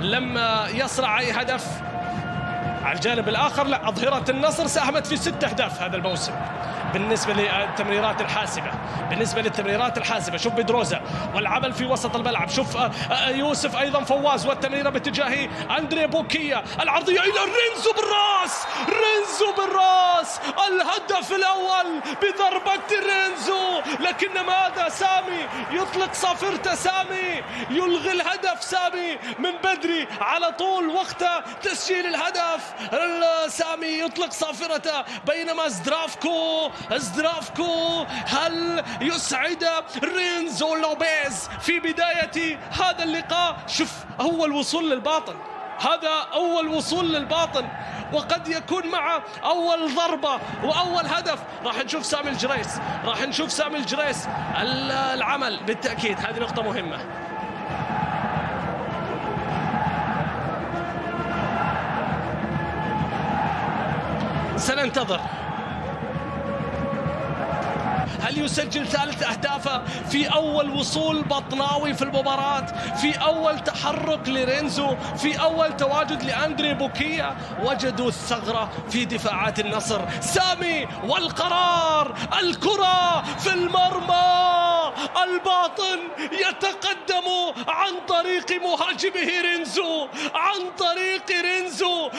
لما يصنع أي هدف. على الجانب الآخر لا، أظهرة النصر ساهمت في 6 أهداف هذا الموسم بالنسبة للتمريرات الحاسمة. شوف بدروزا والعمل في وسط الملعب، شوف يوسف أيضا فواز والتمريرة باتجاه أندري بوكيا، العرضية إلى رينزو بالراس، الهدف الأول بضربة رينزو. لكن ماذا سامي يطلق صافرته، سامي يلغي الهدف، سامي من بدري على طول وقت تسجيل الهدف سامي يطلق صافرته، بينما زدرافكو هل يسعد رينزو لوبيز في بداية هذا اللقاء؟ شوف أول وصول للباطن وقد يكون مع أول ضربة وأول هدف. راح نشوف سامي الجريس العمل بالتأكيد، هذه نقطة مهمة. سننتظر هل يسجل 3 أهدافه في أول وصول بطناوي في المباراة، في أول تحرك لرينزو، في أول تواجد لأندري بوكيا. وجدوا الثغرة في دفاعات النصر. سامي والقرار، الكرة في المرمى، الباطن يتقدم عن طريق مهاجمه رينزو،